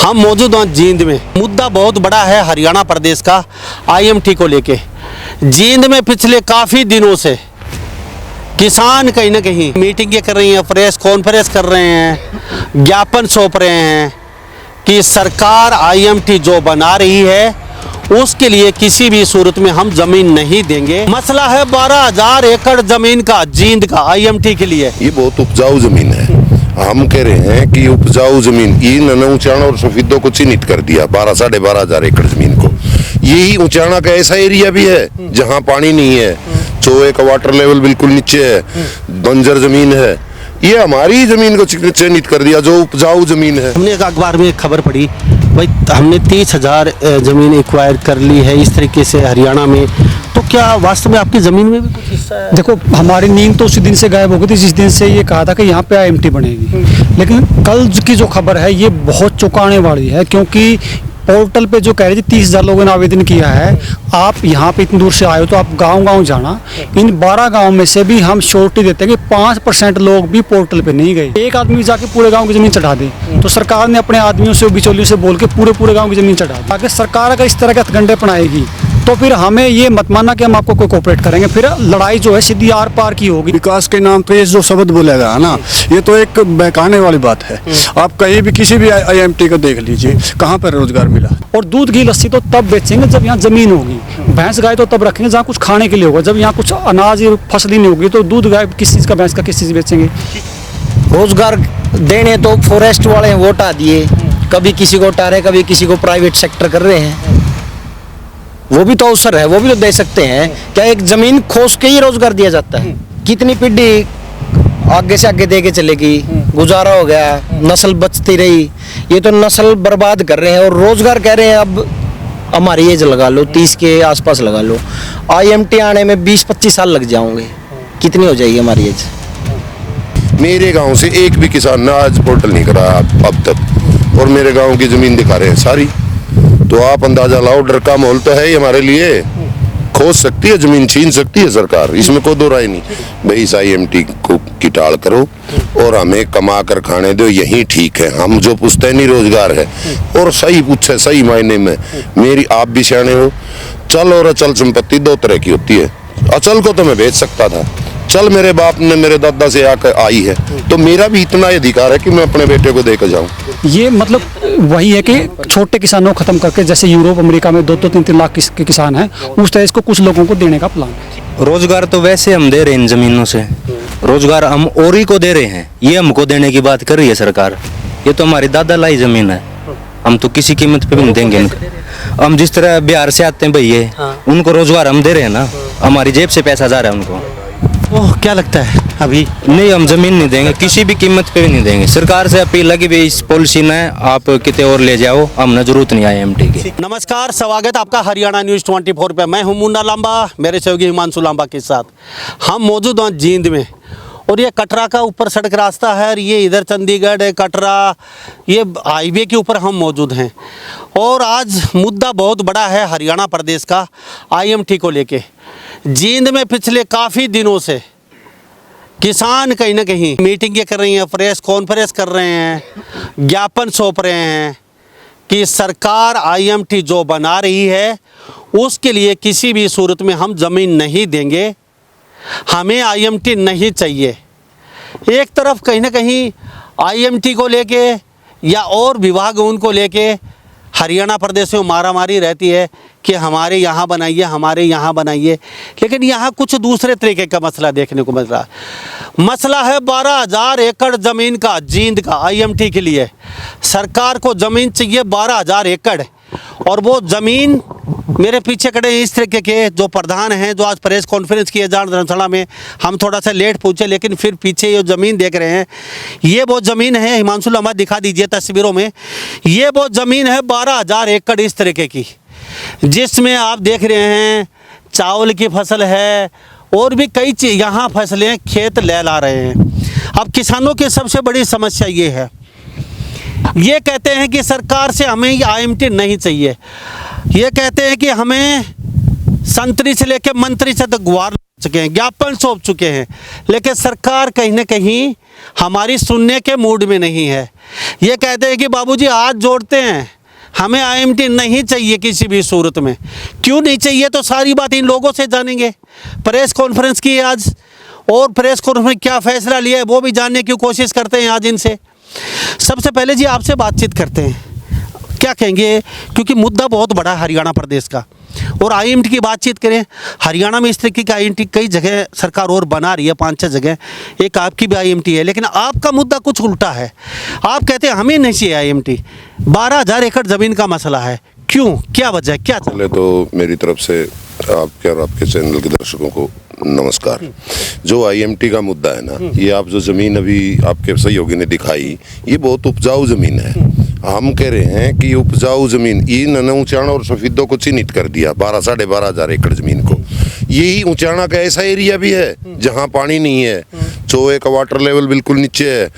हम मौजूद हैं जींद में। मुद्दा बहुत बड़ा है हरियाणा प्रदेश का आईएमटी को लेके। जींद में पिछले काफ़ी दिनों से किसान कहीं ना कहीं मीटिंगें कर रही हैं, प्रेस कॉन्फ्रेंस कर रहे हैं, ज्ञापन सौंप रहे हैं कि सरकार आईएमटी जो बना रही है उसके लिए किसी भी सूरत में हम जमीन नहीं देंगे। मसला है 12,000 एकड़ जमीन का जींद का आईएमटी के लिए। ये बहुत उपजाऊ जमीन है। हम कह रहे हैं कि उपजाऊ जमीन इन ऊंचाणा और सफेदों को चिन्हित कर दिया 12,500 एकड़ जमीन को। यही ऊंचाणा का ऐसा एरिया भी है जहां पानी नहीं है, चोए का वाटर लेवल बिल्कुल नीचे है, बंजर जमीन है। ये हमारी जमीन को चिन्हित कर दिया जो उपजाऊ जमीन है। हमने एक अखबार में एक खबर पढ़ी, भाई हमने 30,000 जमीन एक्वायर कर ली है इस तरीके से हरियाणा में। तो क्या वास्तव में आपकी ज़मीन में भी कुछ हिस्सा है? देखो, हमारी नींद तो उसी दिन से गायब हो गई थी जिस दिन से ये कहा था कि यहाँ पे आईएमटी बनेगी। लेकिन कल की जो खबर है ये बहुत चौंकाने वाली है, क्योंकि पोर्टल पे जो कह रही थी 30,000 लोगों ने आवेदन किया है। आप यहाँ पे इतनी दूर से आए हो तो आप गांव-गांव जाना। इन 12 गांव में से भी हम श्योरिटी देते हैं कि 5% लोग भी पोर्टल पे नहीं गए। एक आदमी जाके पूरे गांव की जमीन चढ़ा दे तो सरकार ने अपने आदमियों से, बिचौलियों से बोल के पूरे गांव की जमीन चढ़ा दी। अगर सरकार अगर इस तरह के हथकंडे अपनाएगी तो फिर हमें ये मत मानना कि हम आपको कोई कोऑपरेट करेंगे। फिर लड़ाई जो है सीधी आर पार की होगी। विकास के नाम पे जो शब्द बोलेगा ना, ये तो एक बहकाने वाली बात है। आप कहीं भी किसी भी आईएमटी को देख लीजिए, कहाँ पर रोजगार मिला। और दूध घी लस्सी तो तब बेचेंगे जब यहाँ जमीन होगी। भैंस गाय तो तब रखेंगे जहाँ कुछ खाने के लिए होगा। जब यहाँ कुछ अनाज फसल ही नहीं होगी तो दूध गाय किस चीज़ का, भैंस का किस चीज़ बेचेंगे। रोजगार देने तो फॉरेस्ट वाले वोट आ दिए, कभी किसी को उठा रहे, कभी किसी को प्राइवेट सेक्टर कर रहे हैं। वो भी तो अवसर है, वो भी तो दे सकते हैं। क्या एक जमीन खोस के ही रोजगार दिया जाता है? कितनी पीढ़ी आगे से आगे दे के चलेगी, गुजारा हो गया, नस्ल बचती रही। ये तो नस्ल बर्बाद कर रहे हैं और रोजगार कह रहे हैं। अब हमारी एज लगा लो, 30 के आसपास लगा लो, आईएमटी आने में 20-25 साल लग जाओगे। कितनी हो जाएगी हमारी एज? मेरे गांव से एक भी किसान ने आज पोर्टल नहीं करा अब तक, और मेरे गांव की जमीन दिखा रहे हैं सारी। तो आप अंदाजा लाओ, डर का माहौल तो है ही हमारे लिए। खोज सकती है जमीन, छीन सकती है सरकार, इसमें कोई दो राय नहीं। भाई इस आईएमटी को की टाल करो और हमें कमा कर खाने दो, यही ठीक है। हम जो पुश्तैनी रोजगार है और सही पूछे सही मायने में। मेरी आप भी सियाने हो, चल और अचल संपत्ति दो तरह की होती है। अचल को तो मैं बेच सकता था, चल मेरे बाप ने मेरे दादा से आकर आई है तो मेरा भी इतना अधिकार है कि मैं अपने बेटे को देकर जाऊं। ये मतलब वही है कि छोटे किसानों को खत्म करके, जैसे यूरोप अमेरिका में 2-2, 3-3 लाख के किसान हैं, उस तरह इसको कुछ लोगों को देने का प्लान है। रोजगार तो वैसे हम दे रहे हैं इन जमीनों से, रोजगार हम औरी को दे रहे हैं। ये हमको देने की बात कर रही है सरकार। ये तो हमारी दादा लाई जमीन है, हम तो किसी कीमत पे भी नहीं देंगे इनको। हम जिस तरह बिहार से आते हैं भैया, उनको रोजगार हम दे रहे हैं ना, हमारी जेब से पैसा जा रहा है उनको। ओह, क्या लगता है अभी? नहीं, हम जमीन नहीं देंगे, किसी भी कीमत पे भी नहीं देंगे। सरकार से अपील लगी भी इस पॉलिसी में आप कितने और ले जाओ, हमने जरूरत नहीं आईएमटी की। नमस्कार, स्वागत है आपका हरियाणा न्यूज़ 24 पे। मैं हूं मुन्ना लांबा, मेरे सहयोगी हिमांशु लांबा के साथ। हम मौजूद हैं जींद में और ये कटरा का ऊपर सड़क रास्ता है और ये इधर चंडीगढ़ है, कटरा, ये हाईवे के ऊपर हम मौजूद हैं। और आज मुद्दा बहुत बड़ा है हरियाणा प्रदेश का आईएमटी को लेके। जींद में पिछले काफ़ी दिनों से किसान कहीं ना कहीं मीटिंगें कर रही हैं, प्रेस कॉन्फ्रेंस कर रहे हैं, ज्ञापन सौंप रहे हैं कि सरकार आईएमटी जो बना रही है उसके लिए किसी भी सूरत में हम ज़मीन नहीं देंगे, हमें आईएमटी नहीं चाहिए। एक तरफ कहीं ना कहीं आईएमटी को लेके या और विभाग उनको लेके हरियाणा प्रदेश में मारामारी रहती है कि हमारे यहाँ बनाइए, हमारे यहाँ बनाइए। लेकिन यहाँ कुछ दूसरे तरीके का मसला देखने को मिल रहा है। मसला है 12,000 एकड़ ज़मीन का जींद का आईएमटी के लिए। सरकार को ज़मीन चाहिए 12,000 एकड़, और वो ज़मीन मेरे पीछे खड़े इस तरीके के जो प्रधान हैं, जो आज प्रेस कॉन्फ्रेंस किए जान धर्मशाला में। हम थोड़ा सा लेट पहुँचे लेकिन फिर पीछे ये ज़मीन देख रहे हैं, ये वो ज़मीन है। हिमांशु लांबा दिखा दीजिए तस्वीरों में। ये वो ज़मीन है 12,000 एकड़ इस तरीके की, जिसमें आप देख रहे हैं चावल की फसल है और भी कई चीज़ यहाँ फसलें खेत लहला रहे हैं। अब किसानों की सबसे बड़ी समस्या ये है, ये कहते हैं कि सरकार से हमें ये आईएमटी नहीं चाहिए। ये कहते हैं कि हमें संतरी से लेकर मंत्री से तक गुहार चुके हैं, ज्ञापन सौंप चुके हैं, लेकिन सरकार कहीं ना कहीं हमारी सुनने के मूड में नहीं है। ये कहते हैं कि बाबूजी हाथ जोड़ते हैं, हमें आईएमटी नहीं चाहिए किसी भी सूरत में। क्यों नहीं चाहिए तो सारी बात इन लोगों से जानेंगे। प्रेस कॉन्फ्रेंस की आज, और प्रेस कॉन्फ्रेंस में क्या फैसला लिया है वो भी जानने की कोशिश करते हैं आज इनसे। सबसे पहले जी आपसे बातचीत करते हैं, क्या कहेंगे, क्योंकि मुद्दा बहुत बड़ा है हरियाणा प्रदेश का। और आईएमटी की बातचीत करें, हरियाणा में इस तरीके की आईएमटी कई जगह सरकार और बना रही है, 5-6 जगह, एक आपकी भी आईएमटी है। लेकिन आपका मुद्दा कुछ उल्टा है। आप कहते हैं हमें नहीं चाहिए आईएमटी, 12,000 एकड़ ज़मीन का मसला है। क्यों, क्या वजह है, क्या पहले तो मेरी तरफ से आपके और आपके चैनल के दर्शकों को नमस्कार। जो आईएमटी का मुद्दा है ना, ये आप जो ज़मीन अभी आपके सहयोगी ने दिखाई, ये बहुत उपजाऊ ज़मीन है। हम कह रहे हैं कि उपजाऊ ज़मीन, ये ऊंचाणा और सफेदों को चिन्हित कर दिया 12-12,500 एकड़ ज़मीन को। यही ऊंचाणा का ऐसा एरिया भी है जहाँ पानी नहीं है, चोए का वाटर लेवल बिल्कुल नीचे है,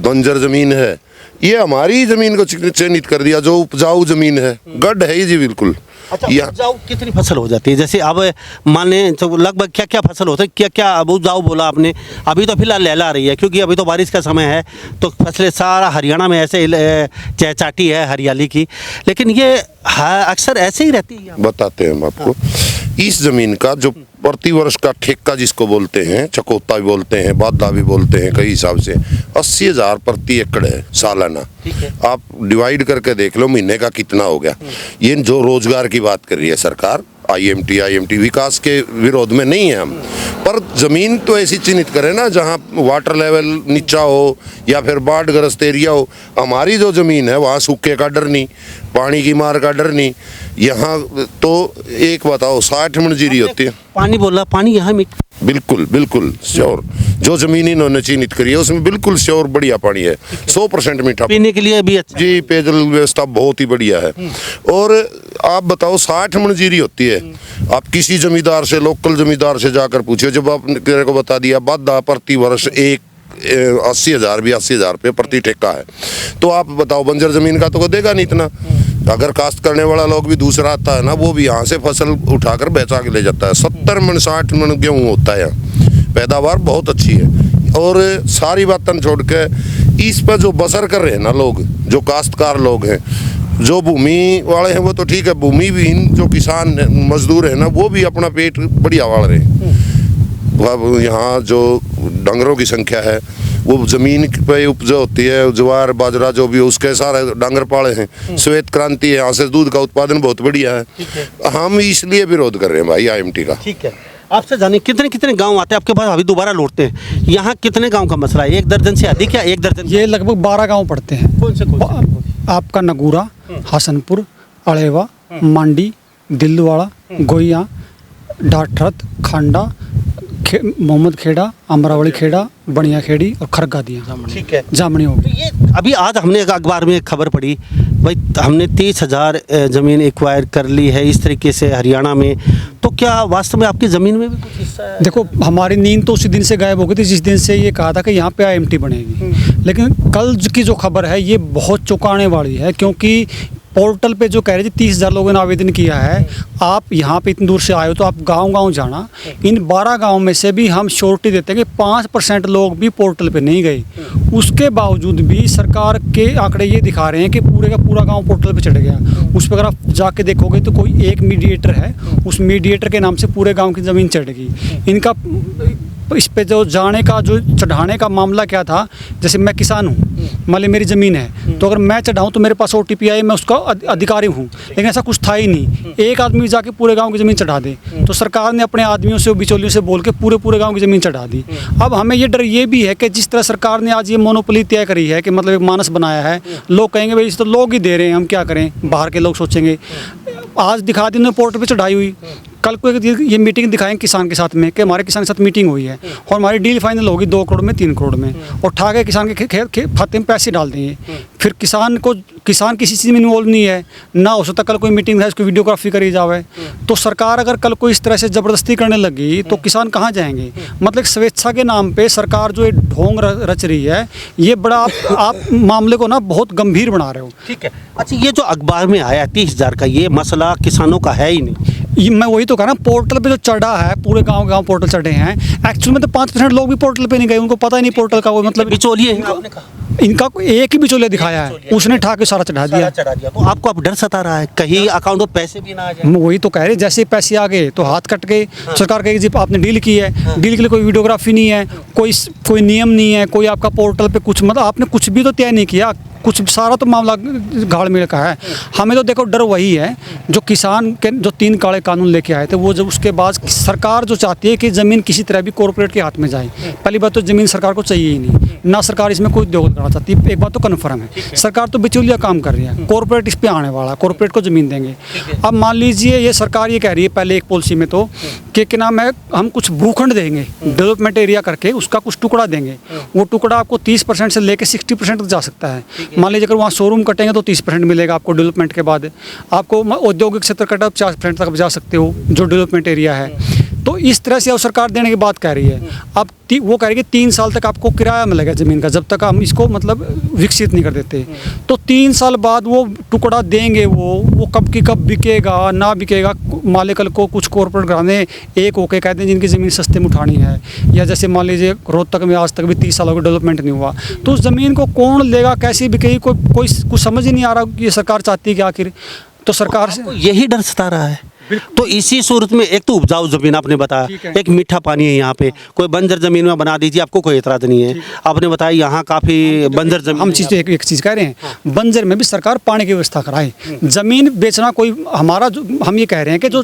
बंजर ज़मीन है। ये हमारी ज़मीन को चिन्हित कर दिया जो उपजाऊ ज़मीन है, गढ़ है ये जी बिल्कुल। अच्छा, उपजाऊ कितनी फसल हो जाती है? जैसे अब मान लें तो लगभग क्या क्या फसल होता है, क्या क्या अब उपजाऊ बोला आपने? अभी तो फिलहाल लहला रही है क्योंकि अभी तो बारिश का समय है, तो फसलें सारा हरियाणा में ऐसे चहचाटी है हरियाली की। लेकिन ये अक्सर ऐसे ही रहती है। बताते हैं हम आपको। इस ज़मीन का जो प्रति वर्ष का ठेका जिसको बोलते हैं, चकोता भी बोलते हैं, बादला भी बोलते हैं, कई हिसाब से 80,000 प्रति एकड़ है सालाना। आप डिवाइड करके देख लो महीने का कितना हो गया। ये जो रोजगार की बात कर रही है सरकार, आईएमटी विकास के विरोध में नहीं है हम, पर ज़मीन तो ऐसी चिन्हित करें ना जहाँ वाटर लेवल नीचा हो या फिर बाढ़ग्रस्त एरिया हो। हमारी जो ज़मीन है वहाँ सूखे का डर नहीं, पानी की मार का डर नहीं। यहाँ तो एक बताओ 60 मंजीरी होती है। पानी बोला, पानी यहाँ में बिल्कुल बिल्कुल श्योर, जो ज़मीन इन्होंने चिन्हित करी है उसमें बिल्कुल श्योर बढ़िया पानी है, 100% मीठा पीने के लिए भी अच्छा जी। पेयजल व्यवस्था बहुत ही बढ़िया है। और आप बताओ 60 मंजीरी होती है। आप किसी जमींदार से, लोकल जमींदार से जाकर पूछिए, जब आपने तेरे को बता दिया बाधा प्रति वर्ष 80,000 रुपये प्रति ठेका है, तो आप बताओ बंजर ज़मीन का तो को देगा नहीं इतना। अगर काश्त करने वाला लोग भी दूसरा आता है ना, वो भी यहाँ से फसल उठाकर बेचा के ले जाता है। 70 मन 60 मन गेहूँ होता है यहाँ, पैदावार बहुत अच्छी है। और सारी बातें छोड़ के इस पर जो बसर कर रहे हैं ना लोग, जो काश्तकार लोग हैं, जो भूमि वाले हैं वो तो ठीक है, भूमि विहीन जो किसान मजदूर है ना, वो भी अपना पेट बढ़िया वाल रहे हैं। अब यहाँ जो डंगरों की संख्या है, वो ज़मीन पे उपज होती है, ज्वार बाजरा जो भी, उसके सारे डांगर पाले हैं। श्वेत क्रांति है, यहाँ से दूध का उत्पादन बहुत बढ़िया है। हम इसलिए विरोध कर रहे हैं भाई आईएमटी का। ठीक है, आपसे जाने कितने कितने गांव आते हैं आपके पास? अभी दोबारा लौटते हैं, यहाँ कितने गांव का मसला है? 1 दर्जन से अधिक या 1 दर्जन? ये लगभग 12 गांव पड़ते हैं। कौन से आपका नगूरा, हसनपुर, अड़ेवा, मांडी, दिल्लवाड़ा, गोइया, डाठरत, खांडा, मोहम्मद खेड़ा, अमरावली खेड़ा, बढ़िया खेड़ी और खरगादियाँ। ठीक है, जामनी होगी। तो ये अभी आज हमने एक अखबार में एक खबर पढ़ी भाई, हमने 30,000 ज़मीन एक्वायर कर ली है इस तरीके से हरियाणा में। तो क्या वास्तव में आपकी ज़मीन में भी कुछ हिस्सा है? देखो, हमारी नींद तो उसी दिन से गायब हो गई थी जिस दिन से ये कहा था कि यहाँ पे आईएमटी बनेगी। लेकिन कल की जो खबर है ये बहुत चौंकाने वाली है, क्योंकि पोर्टल पे जो कह रहे थे 30,000 लोगों ने आवेदन किया है। आप यहाँ पे इतनी दूर से आए हो तो आप गांव-गांव जाना। इन 12 गांव में से भी हम श्योरिटी देते हैं कि 5% लोग भी पोर्टल पे नहीं गए। उसके बावजूद भी सरकार के आंकड़े ये दिखा रहे हैं कि पूरे का पूरा गांव पोर्टल पे चढ़ गया। उस पर अगर आप जाके देखोगे तो कोई एक मीडिएटर है, उस मीडिएटर के नाम से पूरे गाँव की ज़मीन चढ़ गई। इनका इस पे जो जाने का, जो चढ़ाने का मामला क्या था, जैसे मैं किसान हूँ, मान ली मेरी ज़मीन है, तो अगर मैं चढ़ाऊँ तो मेरे पास OTP आए, मैं उसका अधिकारी हूँ। लेकिन ऐसा कुछ था ही नहीं, एक आदमी जाके पूरे गांव की ज़मीन चढ़ा दे। तो सरकार ने अपने आदमियों से, बिचौलियों से बोल के पूरे गांव की ज़मीन चढ़ा दी। अब हमें ये डर ये भी है कि जिस तरह सरकार ने आज ये मोनोपोली तय करी है, कि मतलब एक मानस बनाया है, लोग कहेंगे भाई इस तो लोग ही दे रहे हैं, हम क्या करें, बाहर के लोग सोचेंगे। आज दिखा दी उन्होंने पोर्टल पे चढ़ाई हुई, कल को ये मीटिंग दिखाएंगे किसान के साथ में कि हमारे किसान के साथ मीटिंग हुई है और हमारी डील फाइनल होगी 2 करोड़ में, 3 करोड़ में, और ठा के किसान के खाते में पैसे डाल देंगे। फिर किसान किसी चीज़ में इन्वॉल्व नहीं है ना, हो सकता कल कोई मीटिंग है उसको वीडियोग्राफी करी जावे। तो सरकार अगर कल को इस तरह से ज़बरदस्ती करने लगी तो किसान कहाँ जाएंगे? मतलब स्वेच्छा के नाम पे सरकार जो ये ढोंग रच रही है, ये बड़ा आप मामले को ना बहुत गंभीर बना रहे हो। ठीक है, अच्छा, ये जो अखबार में आया 30,000 का, ये मसला किसानों का है ही नहीं। मैं वही तो कह रहा हूँ, पोर्टल पे जो चढ़ा है, पूरे गांव पोर्टल चढ़े हैं, एक्चुअल में तो 5% लोग भी पोर्टल पे नहीं गए, उनको पता ही नहीं पोर्टल का वो मतलब बिचौलिए हैं आपने कहा। इनका एक ही बिचौलिया दिखाया है, उसने ठा के सारा चढ़ा दिया। चढ़ा दिया। तो आपको अब डर सता रहा है कहीं अकाउंट में पैसे भी ना आ जाए। मैं वही तो कह रहे, जैसे ही पैसे आ गए तो हाथ कट गए। सरकार कहेगी जी आपने डील की है, डील के लिए कोई वीडियोग्राफी नहीं है, कोई नियम नहीं है, कोई आपका पोर्टल पे कुछ मतलब आपने कुछ भी तो तय नहीं किया, कुछ सारा तो मामला गाड़ में का है। हमें तो देखो डर वही है जो किसान के जो 3 काले कानून लेके आए थे, वो जब उसके बाद सरकार जो चाहती है कि ज़मीन किसी तरह भी कॉर्पोरेट के हाथ में जाए। पहली बात तो ज़मीन सरकार को चाहिए ही नहीं, ना सरकार इसमें कोई उद्योग करना चाहती, एक बात तो कन्फर्म है। सरकार तो बिचौलिया काम कर रही है, कॉर्पोरेट इस पे आने वाला, कॉर्पोरेट को ज़मीन देंगे। अब मान लीजिए ये सरकार ये कह रही है पहले एक पॉलिसी में तो कि क्या नाम है, हम कुछ भूखंड देंगे डेवलपमेंट एरिया करके, उसका कुछ टुकड़ा देंगे, वो टुकड़ा आपको 30% से लेकर 60% तक जा सकता है। मान लीजिए अगर वहाँ शोरूम कटेंगे तो 30% मिलेगा आपको डेवलपमेंट के बाद, आपको औद्योगिक क्षेत्र कटा 50% तक जा सकते हो जो डेवलपमेंट एरिया है। तो इस तरह से अब सरकार देने की बात कह रही है। अब वो कह रही है कि 3 साल तक आपको किराया मिलेगा ज़मीन का, जब तक हम इसको मतलब विकसित नहीं कर देते। तो 3 साल बाद वो टुकड़ा देंगे, वो कब की कब बिकेगा ना बिकेगा, मालिक को कुछ कॉर्पोरेट घराने एक होके कहते हैं जिनकी ज़मीन सस्ते में उठानी है, या जैसे मान लीजिए रोहतक में आज तक भी 30 सालों का डेवलपमेंट नहीं हुआ, तो उस ज़मीन को कौन लेगा, कैसी बिकेगी, कोई कुछ समझ ही नहीं आ रहा कि ये सरकार चाहती है कि आखिर। तो सरकार से यही डर सता रहा है। तो इसी सूरत में एक तो उपजाऊ जमीन आपने बताया, एक मीठा पानी है यहाँ पे, कोई बंजर जमीन में बना दीजिए, आपको कोई एतराज़ नहीं है। आपने बताया यहाँ काफ़ी बंजर जमीन, हम चीज़ एक चीज़ कह रहे हैं, बंजर में भी सरकार पानी की व्यवस्था कराए। ज़मीन बेचना कोई हमारा जो हम ये कह रहे हैं कि जो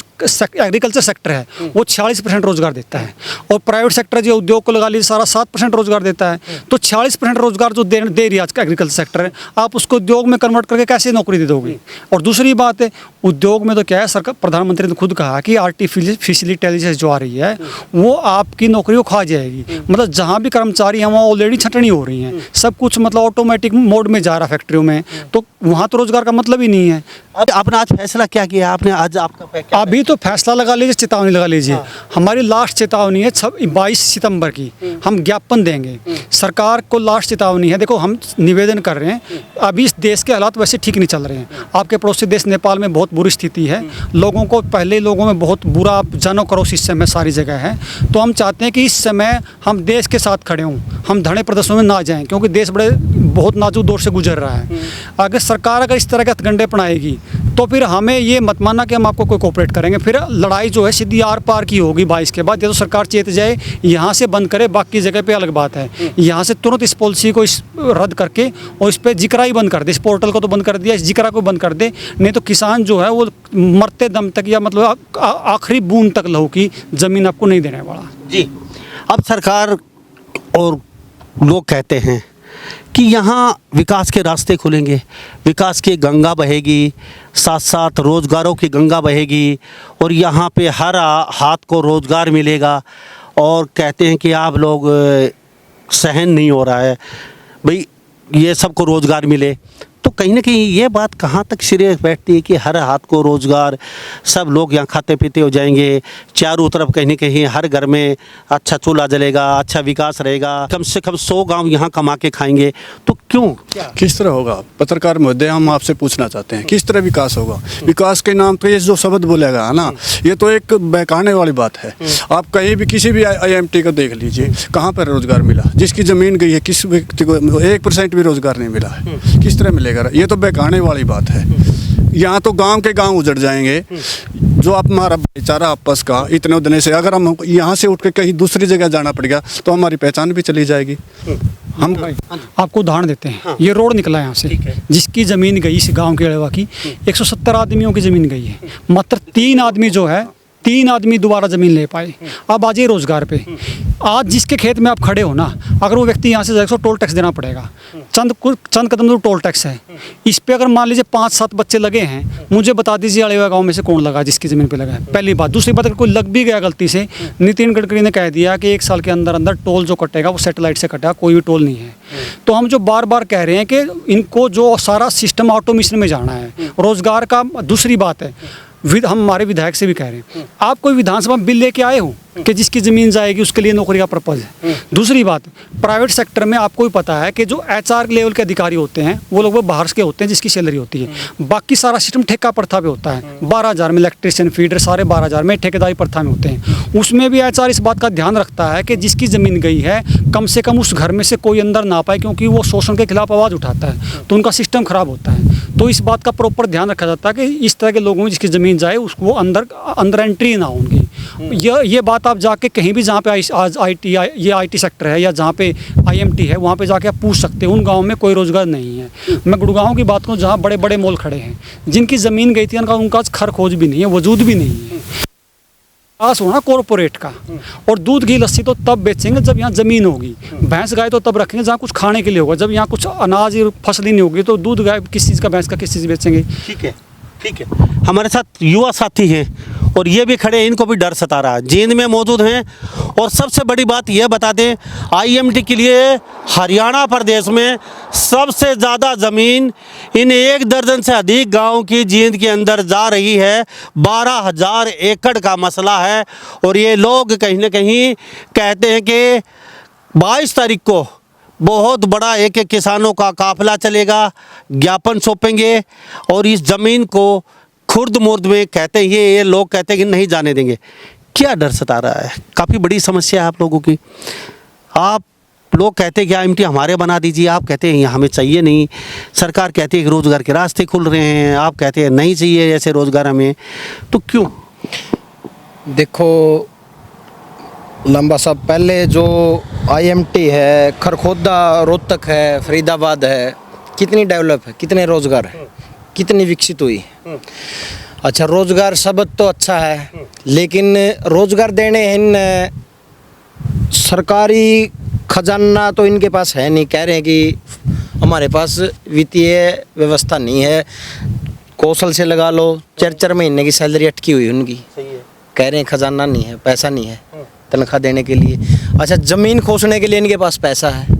एग्रीकल्चर सेक्टर है वो 46% रोजगार देता है, और प्राइवेट सेक्टर जो उद्योग को लगा लीजिए सारा 7% रोजगार देता है। तो 46% रोजगार जो दे रही है आज का एग्रीकल्चर सेक्टर है, आप उसको उद्योग में कन्वर्ट करके कैसे नौकरी दे दोगे। और दूसरी बात है, उद्योग में तो क्या है, सरकार प्रधानमंत्री ने खुद कहा कि आर्टिफिशियल इंटेलिजेंस जो आ रही है वो आपकी नौकरी को खा जाएगी। मतलब जहाँ भी कर्मचारी हैं वहाँ ऑलरेडी छटनी हो रही हैं, सब कुछ मतलब ऑटोमेटिक मोड में जा रहा है फैक्ट्रियों में, तो वहाँ तो रोजगार का मतलब ही नहीं है। अब आपने आज फैसला क्या किया? आपने आज आपका अभी तो फैसला लगा लीजिए, चेतावनी लगा लीजिए। हमारी लास्ट चेतावनी है 22 सितंबर की, हम ज्ञापन देंगे सरकार को, लास्ट चेतावनी है। देखो हम निवेदन कर रहे हैं, अभी इस देश के हालात वैसे ठीक नहीं चल रहे हैं। आपके पड़ोसी देश नेपाल में बहुत बुरी स्थिति है, लोगों को पहले लोगों में बहुत बुरा, आप जानो करो इस समय सारी जगह है। तो हम चाहते हैं कि इस समय हम देश के साथ खड़े हों, हम धरने प्रदर्शनों में ना जाएं, क्योंकि देश बहुत नाजुक दौर से गुजर रहा है। अगर सरकार अगर इस तरह के हथकंडे अपनाएगी तो फिर हमें ये मत मानना कि हम आपको कोई कोऑपरेट करेंगे, फिर लड़ाई जो है सीधी आर पार की होगी 22 के बाद। या तो सरकार चेत जाए, यहाँ से बंद करे, बाकी जगह पे अलग बात है, यहाँ से तुरंत इस पॉलिसी को रद्द करके और इस पर जिक्रा ही बंद कर दे। इस पोर्टल को तो बंद कर दिया, इस जिक्रा को बंद कर दे, नहीं तो किसान जो है वो मरते दम तक या मतलब आखिरी बूंद तक लहू की ज़मीन आपको नहीं देने वाला। जी, अब सरकार और लोग कहते हैं कि यहाँ विकास के रास्ते खुलेंगे, विकास की गंगा बहेगी, साथ साथ रोज़गारों की गंगा बहेगी, और यहाँ पे हर हाथ को रोज़गार मिलेगा। और कहते हैं कि आप लोग सहन नहीं हो रहा है भाई ये सबको रोज़गार मिले। तो कहीं ना कहीं ये बात कहाँ तक सिरे बैठती है कि हर हाथ को रोज़गार, सब लोग यहाँ खाते पीते हो जाएंगे, चारों तरफ कहीं ना कहीं हर घर में अच्छा चूल्हा जलेगा, अच्छा विकास रहेगा, कम से कम 100 गांव यहाँ कमा के खाएंगे। तो क्यों, किस तरह होगा? पत्रकार महोदय, हम आपसे पूछना चाहते हैं किस तरह विकास होगा? विकास के नाम पे ये जो शब्द बोलेगा है ना, ये तो एक बहकाने वाली बात है। आप कहीं भी किसी भी IMT को देख लीजिए, कहाँ पर रोजगार मिला? जिसकी ज़मीन गई है किस व्यक्ति को 1% भी रोजगार नहीं मिला है, किस तरह मिलेगा? ये तो बहकाने वाली बात है। यहाँ तो गांव के गांव उजड़ जाएंगे, जो आप हमारा भाईचारा आपस का इतने उतने से, अगर हम यहाँ से उठ के कहीं दूसरी जगह जाना पड़ेगा तो हमारी पहचान भी चली जाएगी। हम आपको उदाहरण देते हैं, ये रोड निकला यहाँ से, जिसकी ज़मीन गई इस गांव के अलावा की 170 आदमियों की ज़मीन गई है, मात्र 3 आदमी जो है 3 आदमी दोबारा ज़मीन ले पाए। अब आ जाइए रोज़गार पे, आज जिसके खेत में आप खड़े हो ना, अगर वो व्यक्ति यहाँ से जाएगा तो टोल टैक्स देना पड़ेगा, चंद कदम दूर टोल टैक्स है। इस पे अगर मान लीजिए 5-7 बच्चे लगे हैं, मुझे बता दीजिए अलेवा गांव में से कौन लगा जिसकी ज़मीन पे लगा है? पहली बात। दूसरी बात, अगर कोई लग भी गया गलती से, नितिन गडकरी ने कह दिया कि 1 साल के अंदर अंदर टोल जो कटेगा वो सैटेलाइट से कटेगा, कोई भी टोल नहीं है। तो हम जो बार बार कह रहे हैं कि इनको जो सारा सिस्टम ऑटोमेशन में जाना है, रोज़गार का। दूसरी बात है, हम हमारे विधायक से भी कह रहे हैं, आप कोई विधानसभा में बिल लेके आए हो, कि जिसकी ज़मीन जाएगी उसके लिए नौकरी का पर्पज़ है। दूसरी बात, प्राइवेट सेक्टर में आपको भी पता है कि जो HR लेवल के अधिकारी होते हैं वो लोग बाहर के होते हैं जिसकी सैलरी होती है। बाकी सारा सिस्टम ठेका प्रथा पे होता है। 12,000 में इलेक्ट्रिशियन फीडर सारे 12,000 में ठेकेदारी प्रथा में होते हैं। उसमें भी HR इस बात का ध्यान रखता है कि जिसकी ज़मीन गई है कम से कम उस घर में से कोई अंदर ना पाए, क्योंकि वो शोषण के खिलाफ आवाज़ उठाता है तो उनका सिस्टम खराब होता है। तो इस बात का प्रॉपर ध्यान रखा जाता है कि इस तरह के लोगों में जिसकी ज़मीन जाए उसको अंदर एंट्री ना हो उनकी। ये बात आप जाके कहीं भी जहाँ पे आज IT सेक्टर है या जहाँ पे IMT है वहाँ पे जाके आप पूछ सकते हैं। उन गाँव में कोई रोज़गार नहीं है। मैं गुड़गांव की बात करूँ जहाँ बड़े बड़े मॉल खड़े हैं, जिनकी ज़मीन गई थी उनका खर खोज भी नहीं है, वजूद भी नहीं है। पास होना कॉरपोरेट का। और दूध घी लस्सी तो तब बेचेंगे जब यहाँ ज़मीन होगी। भैंस गाय तो तब रखेंगे जहाँ कुछ खाने के लिए होगा। जब यहाँ कुछ अनाज फसल ही नहीं होगी तो दूध गाय किस चीज़ का, भैंस का किस चीज़ बेचेंगे। ठीक है, ठीक है। हमारे साथ युवा साथी हैं और ये भी खड़े हैं, इनको भी डर सता रहा है। जींद में मौजूद हैं और सबसे बड़ी बात यह बता दें, IMT के लिए हरियाणा प्रदेश में सबसे ज़्यादा ज़मीन इन 1 दर्जन से अधिक गांव की जींद के अंदर जा रही है। 12,000 एकड़ का मसला है और ये लोग कहीं ना कहीं कहते हैं कि 22 तारीख को बहुत बड़ा एक किसानों का काफिला चलेगा, ज्ञापन सौंपेंगे और इस ज़मीन को खुर्द मुर्द में कहते हैं ये लोग कहते हैं कि नहीं जाने देंगे। क्या डर सता रहा है? काफ़ी बड़ी समस्या है आप लोगों की। आप लोग कहते हैं कि IMT हमारे बना दीजिए, आप कहते हैं हमें चाहिए नहीं। सरकार कहती है कि रोज़गार के रास्ते खुल रहे हैं, आप कहते हैं नहीं चाहिए ऐसे रोज़गार हमें, तो क्यों? देखो लंबा साहब, पहले जो IMT है, खरखोदा, रोहतक है, फरीदाबाद है, कितनी डेवलप है, कितने रोज़गार है, कितनी विकसित हुई। अच्छा, रोज़गार शब्द तो अच्छा है लेकिन रोज़गार देने इन सरकारी खजाना तो इनके पास है नहीं। कह रहे हैं कि हमारे पास वित्तीय व्यवस्था नहीं है, कौशल से लगा लो 4-4 महीने की सैलरी अटकी हुई उनकी। कह रहे हैं खजाना नहीं है, पैसा नहीं है तनख्वाह देने के लिए। अच्छा, ज़मीन खोसने के लिए इनके पास पैसा है।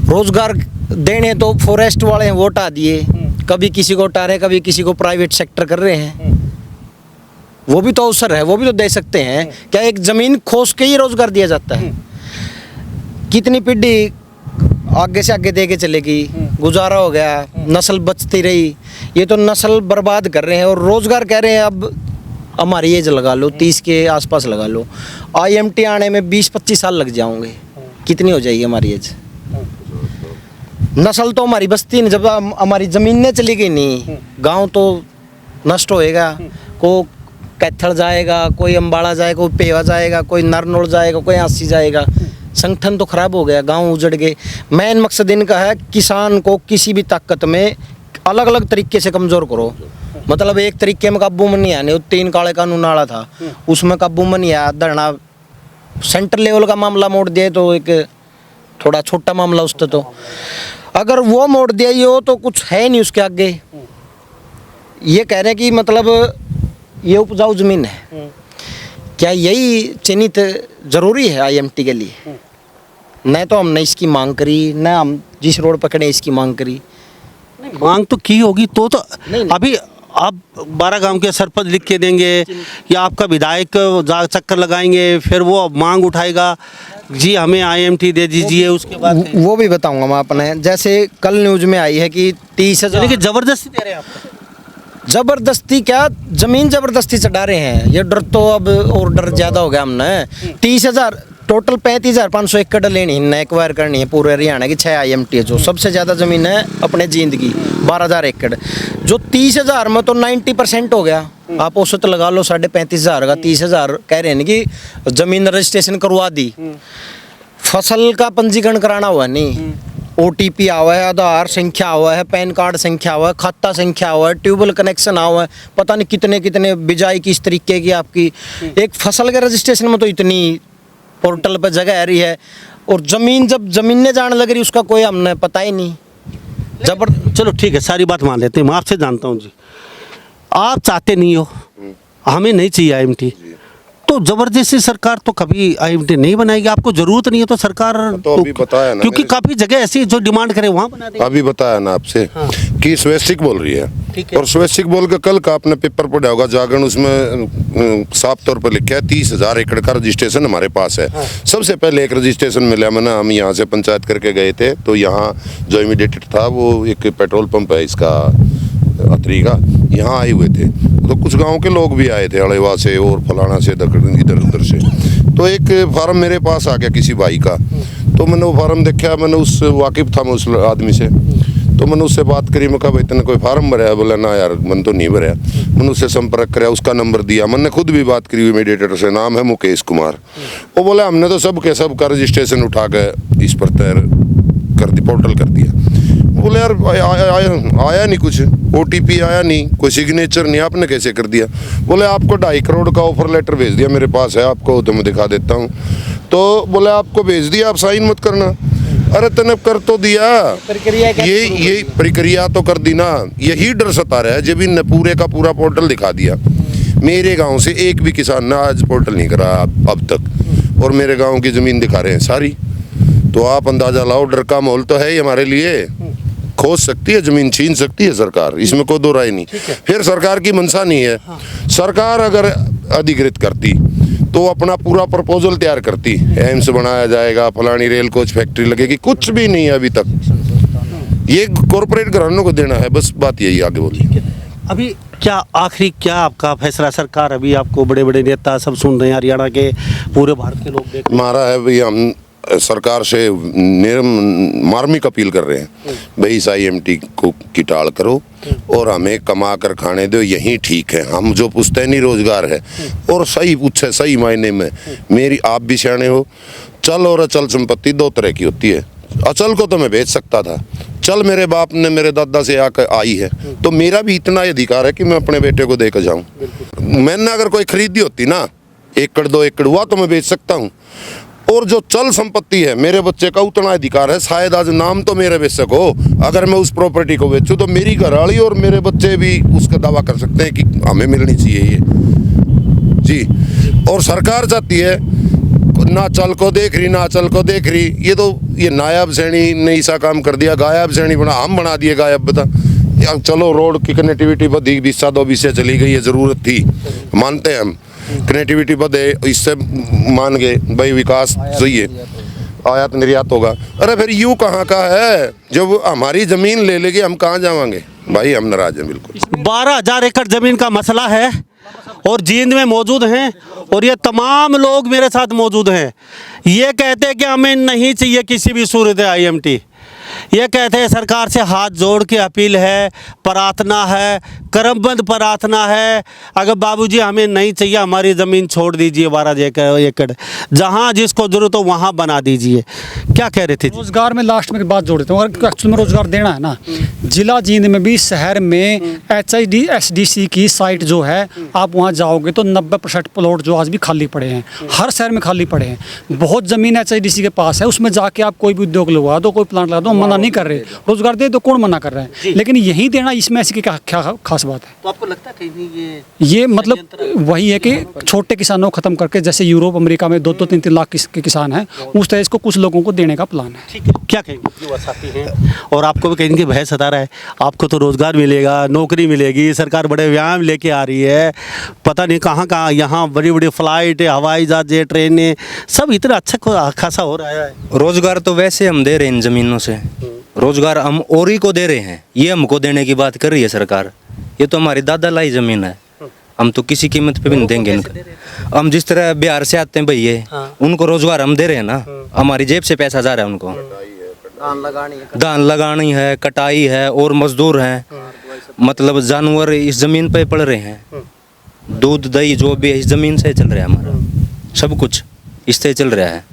रोज़गार देने तो फॉरेस्ट वाले वो हटा दिए, कभी किसी को हटा रहे, कभी किसी को प्राइवेट सेक्टर कर रहे हैं। वो भी तो अवसर है, वो भी तो दे सकते हैं। क्या एक ज़मीन खोस के ही रोज़गार दिया जाता है? कितनी पीढ़ी आगे से आगे दे के चलेगी, गुजारा हो गया, नस्ल बचती रही। ये तो नस्ल बर्बाद कर रहे हैं और रोज़गार कह रहे हैं। अब हमारी एज लगा लो, 30 के आसपास लगा लो, IMT आने में 20-25 साल लग जाओगे। कितनी हो जाएगी हमारी एज? नस्ल तो हमारी बस्ती नहीं, जब हमारी ज़मीनें चली गई नहीं, गांव तो नष्ट होएगा। को कैथल जाएगा, कोई अम्बाड़ा जाएगा, कोई पेवा जाएगा, कोई नरनौल जाएगा, कोई आंसी जाएगा। संगठन तो खराब हो गया, गांव उजड़ गए। मेन मकसद इनका है किसान को किसी भी ताकत में अलग अलग तरीके से कमज़ोर करो। मतलब एक तरीके में काबू में नहीं आने। वो 3 काले कानून आला था, उसमें काबू में नहीं आया। धरना सेंटर लेवल का मामला मोड़ दिया तो एक थोड़ा छोटा मामला उससे, तो अगर वो मोड़ दिया ये हो तो कुछ है नहीं उसके आगे। ये कह रहे हैं कि मतलब ये उपजाऊ ज़मीन है। क्या यही चिन्हित ज़रूरी है IMT के लिए? न तो हमने इसकी मांग करी, न हम जिस रोड पकड़े इसकी मांग करी। मांग तो की होगी तो नहीं। अभी आप 12 गांव के सरपंच लिख के देंगे या आपका विधायक चक्कर लगाएंगे, फिर वो मांग उठाएगा जी हमें IMT दे दीजिए। उसके बाद वो भी बताऊंगा मैं अपने। जैसे कल न्यूज़ में आई है कि 30,000 जबरदस्ती दे रहे हैं आपको। जबरदस्ती क्या, जमीन जबरदस्ती चढ़ा रहे हैं। ये डर तो अब और डर ज़्यादा हो गया हमने। 30,000 टोटल 35,500 एकड़ लेनी है, एक्वायर करनी है पूरे हरियाणा की। 6 IMT है जो सबसे ज़्यादा ज़मीन है अपने जींद की, 12,000 एकड़। जो 30,000 में तो 90% हो गया। आप औसत लगा लो 35,500 का। 30,000 कह रहे हैं कि ज़मीन रजिस्ट्रेशन करवा दी, फसल का पंजीकरण कराना हुआ नहीं। OTP आवा है, आधार संख्या हुआ है, पैन कार्ड संख्या हुआ है, खाता संख्या हुआ है, ट्यूबवेल कनेक्शन हुआ है, पता नहीं कितने कितने बिजाई किस तरीके की आपकी। एक फसल के रजिस्ट्रेशन में तो इतनी पोर्टल पर जगह आ रही है और ज़मीन जब ज़मीनें जाने लग रही उसका कोई हमने पता ही नहीं। चलो ठीक है, सारी बात मान लेते हैं। मैं आपसे जानता हूँ जी, आप चाहते नहीं हो, हमें नहीं चाहिए IMT, तो जबरदस्ती सरकार तो कभी IMT नहीं बनाएगी, आपको जरूरत नहीं है तो सरकार तो अभी बताया ना क्योंकि मेरे- काफी जगह ऐसी जो डिमांड करे वहाँ बना देगी। अभी बताया ना आपसे कि स्वैच्छिक बोल रही ठीक है है। और स्वैच्छिक बोल के कल का आपने पेपर पढ़ा होगा जागरण, उसमें साफ तौर पर लिखा है 30,000 एकड़ का रजिस्ट्रेशन हमारे पास है। सबसे पहले एक रजिस्ट्रेशन मिला मैंने, हम यहाँ से पंचायत करके गए थे तो यहाँ जो इमीडिएट था वो एक पेट्रोल पंप है इसका अतरी का, यहाँ आए हुए थे तो कुछ गांव के लोग भी आए थे अड़ेवा से और फलाना से इधर उधर से। तो एक फार्म मेरे पास आ गया किसी भाई का, तो मैंने वो फार्म देखा, मैंने उस वाकिफ था मैं उस आदमी से, तो मैंने उससे बात करी, मैं कहा भाई तेने कोई फार्म भरा है? बोला ना यार मन तो नहीं भरा। मैंने उससे संपर्क कराया, उसका नंबर दिया, मैंने खुद भी बात करी मीडिएटर से, नाम है मुकेश कुमार। वो बोला हमने तो सब के सब का रजिस्ट्रेशन उठा के इस पर तैयार कर दी, पोर्टल कर दिया। बोले यार आया नहीं कुछ, OTP आया नहीं, कोई सिग्नेचर नहीं, आपने कैसे कर दिया? बोले आपको 2.5 करोड़ का ऑफर लेटर भेज दिया, मेरे पास है, आपको तो मैं दिखा देता हूँ। तो बोले आपको भेज दिया, आप साइन मत करना। अरे तने कर तो दिया, ये प्रक्रिया तो कर दी ना, यही डर सता रहा है। जब इन पूरे का पूरा पोर्टल दिखा दिया, मेरे गांव से एक भी किसान ने आज पोर्टल नहीं करा अब तक, और मेरे गांव की जमीन दिखा रहे हैं सारी। तो आप अंदाजा लाओ, डर का माहौल तो है ही हमारे लिए। खोज सकती है जमीन, छीन सकती है सरकार, इसमें कोई दो राय नहीं। फिर सरकार की मंशा नहीं है। सरकार अगर अधिकृत करती तो अपना पूरा प्रपोजल तैयार करती, एम्स बनाया जाएगा, फलानी रेल कोच फैक्ट्री लगेगी, कुछ भी नहीं है अभी तक। ये कॉरपोरेट घरानों को देना है, बस बात यही। आगे बोलिए। अभी क्या आखिरी क्या आपका फैसला? सरकार अभी आपको बड़े बड़े नेता सब सुन रहे हैं, हरियाणा के पूरे भारत के लोग देख रहे हैं। हमारा है भाई, हम सरकार से मार्मिक अपील कर रहे हैं भाई, इस IMT को की टाल करो और हमें कमा कर खाने दो, यही ठीक है। हम जो पुश्तैनी रोजगार है और सही पूछे सही मायने में, मेरी आप भी सियाने हो, चल और अचल संपत्ति 2 तरह की होती है। अचल को तो मैं बेच सकता था, चल मेरे बाप ने मेरे दादा से आकर आई है, तो मेरा भी इतना ही अधिकार है कि मैं अपने बेटे को देकर जाऊं। मैंने अगर कोई खरीदी होती ना 1 एकड़ 2 एकड़ हुआ तो मैं बेच सकता हूँ। और जो चल संपत्ति है, मेरे बच्चे का उतना अधिकार है, शायद आज नाम तो मेरे बेशक हो, अगर मैं उस प्रॉपर्टी को बेचूं तो मेरी घरवाली और मेरे बच्चे भी उसका दावा कर सकते हैं कि हमें मिलनी चाहिए ये जी। और सरकार चाहती है ना चल को देख रही ना अचल को देख रही, ये नायाब श्रेणी ने ऐसा काम कर दिया, गायब श्रेणी हम बना दिए गायब। बता चलो रोड की कनेक्टिविटी बढ़ी, 20 से चली गई, ये जरूरत थी, मानते हैं हम, कनेक्टिविटी बढ़े, इससे मान गए भाई विकास सही है, आयात निर्यात होगा। अरे फिर यूं कहाँ का है, जब हमारी जमीन ले लेगी हम कहाँ जावांगे भाई? हम नाराज हैं बिल्कुल। 12,000 एकड़ जमीन का मसला है और जींद में मौजूद हैं, और ये तमाम लोग मेरे साथ मौजूद हैं। ये कहते हैं कि हमें नहीं चाहिए किसी भी सूरत IMT। ये कहते हैं सरकार से हाथ जोड़ के अपील है, प्रार्थना है, करमबंद प्रार्थना है, अगर बाबूजी हमें नहीं चाहिए, हमारी ज़मीन छोड़ दीजिए, 12 एकड़, जहाँ जिसको ज़रूरत हो वहाँ बना दीजिए। क्या कह रहे थे? रोजगार में लास्ट में एक बात जोड़ देता हूँ, अगर एक्चुअल में रोजगार देना है ना, जिला जींद में भी शहर में HIDSDC की साइट जो है, आप वहाँ जाओगे तो 90% प्लॉट जो आज भी खाली पड़े हैं, हर शहर में खाली पड़े हैं। बहुत ज़मीन HIDC के पास है, उसमें जाके आप कोई भी उद्योग लगा दो, कोई प्लांट लगा दो, मना नहीं कर रहे, रोजगार दे तो कौन मना कर रहा है, लेकिन यही देना इसमें ऐसी क्या खास बात है? तो आपको लगता है कहीं ये मतलब वही है कि छोटे किसानों को खत्म करके, जैसे यूरोप अमेरिका में 2-2, 3-3 लाख के किसान हैं, उस तरह इसको कुछ लोगों को देने का प्लान है। ठीक है, क्या कहेंगे? युवा साथी हैं और आपको भी कहेंगे भय सता रहा है, आपको तो रोजगार मिलेगा, नौकरी मिलेगी, सरकार बड़े व्यायाम लेके आ रही है, पता नहीं कहाँ कहाँ, यहाँ बड़ी बड़ी फ्लाइट, हवाई जहाज़, ट्रेनें, सब इतना अच्छा खासा हो रहा है। रोजगार तो वैसे हम दे रहे हैं इन जमीनों से, रोजगार हम औरी को दे रहे हैं, ये हमको देने की बात कर रही है सरकार। ये तो हमारी दादा लाई जमीन है, हम तो किसी कीमत पे भी नहीं देंगे इनको। हम जिस तरह बिहार से आते हैं भैया, उनको रोजगार हम दे रहे हैं ना, हमारी जेब से पैसा जा रहा है उनको। धान लगानी है, कटाई है, और मजदूर हैं, मतलब जानवर इस जमीन पे पड़ रहे हैं, दूध दही जो भी है इस जमीन से चल रहा है, हमारा सब कुछ इससे चल रहा है।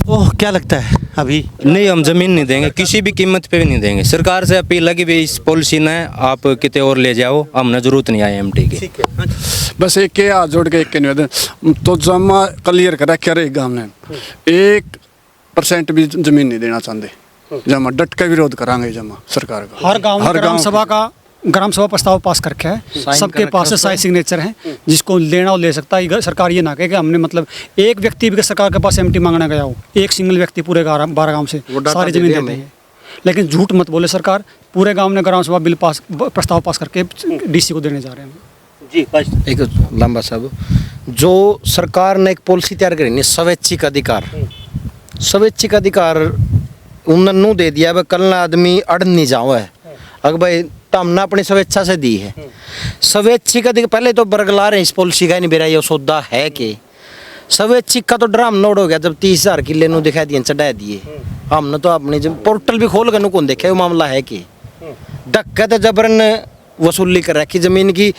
ओह, क्या लगता है अभी? नहीं, हम जमीन नहीं देंगे, किसी भी कीमत पे भी नहीं देंगे। सरकार से अपील लगी भी इस पॉलिसी ने आप कितने और ले जाओ, हमने जरूरत नहीं IMT की। ठीक है, बस एक के हाथ जोड़ के एक के निवेदन तो जमा क्लियर करा क्या रहेगा, हमने 1% भी जमीन नहीं देना चाहते, जमा डट का विरोध करांगे जमा सरकार का। हर गांव में ग्राम सभा का ग्राम सभा प्रस्ताव पास करके है, साइन सबके कर पास रखे साइन सिग्नेचर हैं, जिसको लेना और ले सकता है। सरकार ये ना कहे कि हमने मतलब एक व्यक्ति भी सरकार के पास एमटी मांगने गया हो, एक सिंगल व्यक्ति पूरे 12 गांव से वो डाटा सारी दे जमीन दिया दे देंगे। लेकिन झूठ मत बोले सरकार, पूरे गांव ने ग्राम सभा बिल पास प्रस्ताव पास करके डीसी को देने जा रहे हैं। जी बस एक लंबा साहब, जो सरकार ने एक पॉलिसी तैयार करी नहीं, स्वैच्छिक अधिकार, स्वैच्छिक अधिकार उन्होंने दे दिया। अब कल ना आदमी अड़ नहीं जाओ है, अगर भाई तो हमने अपनी स्वेच्छा से दी है। स्वैच्छिक अधिकार पहले तो बरगला रहे इस पॉलिसी का नहीं बेरा ये सौदा है कि स्वैच्छिक का तो ड्राम नोट हो गया जब 30,000 किले नु दिखा दिए चढ़ा दिए। हमने तो अपनी पोर्टल भी खोल कर कौन देखे वो मामला है कि धक्का तो जबरन वसूली कर रखी जमीन की।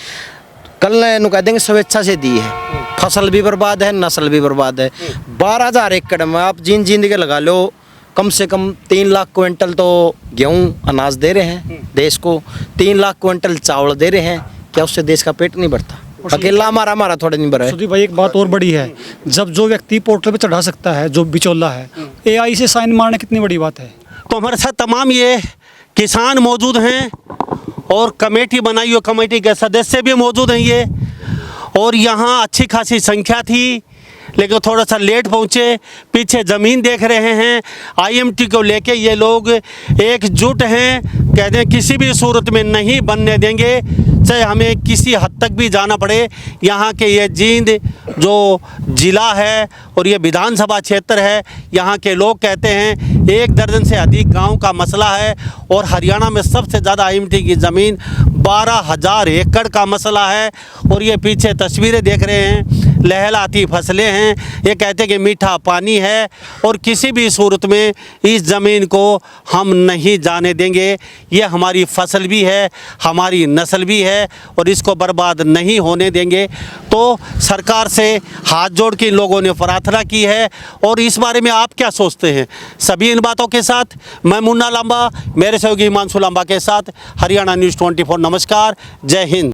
कल नु कह देंगे स्वेच्छा से दी है, फसल भी बर्बाद है, नस्ल भी बर्बाद है। 12,000 एकड़ में आप जिंदगी लगा लो, कम से कम 3 लाख क्विंटल तो गेहूँ अनाज दे रहे हैं देश को, 3 लाख क्विंटल चावल दे रहे हैं। क्या उससे देश का पेट नहीं भरता? अकेला हमारा थोड़ा नहीं भरा है। सुधीर भाई एक बात और बड़ी है, जब जो व्यक्ति पोर्टल पे चढ़ा सकता है, जो बिचौला है, AI से साइन मारना कितनी बड़ी बात है। तो हमारे साथ तमाम ये किसान मौजूद हैं और कमेटी बनाई हुई कमेटी के सदस्य भी मौजूद हैं ये, और यहाँ अच्छी खासी संख्या थी लेकिन थोड़ा सा लेट पहुँचे। पीछे ज़मीन देख रहे हैं, IMT को लेके ये लोग एकजुट हैं, कहते हैं किसी भी सूरत में नहीं बनने देंगे, चाहे हमें किसी हद तक भी जाना पड़े। यहाँ के ये जींद जो ज़िला है और ये विधानसभा क्षेत्र है, यहाँ के लोग कहते हैं 1 दर्जन से अधिक गांव का मसला है और हरियाणा में सबसे ज़्यादा IMT की ज़मीन 12,000 एकड़ का मसला है। और ये पीछे तस्वीरें देख रहे हैं, लहलाती फसलें हैं, ये कहते हैं कि मीठा पानी है और किसी भी सूरत में इस ज़मीन को हम नहीं जाने देंगे। ये हमारी फसल भी है, हमारी नस्ल भी है और इसको बर्बाद नहीं होने देंगे। तो सरकार से हाथ जोड़ के इन लोगों ने प्रार्थना की है। और इस बारे में आप क्या सोचते हैं? सभी इन बातों के साथ मैं मुन्ना लांबा, मेरे सहयोगी हिमांशु लांबा के साथ हरियाणा न्यूज़ 24। नमस्कार, जय हिंद।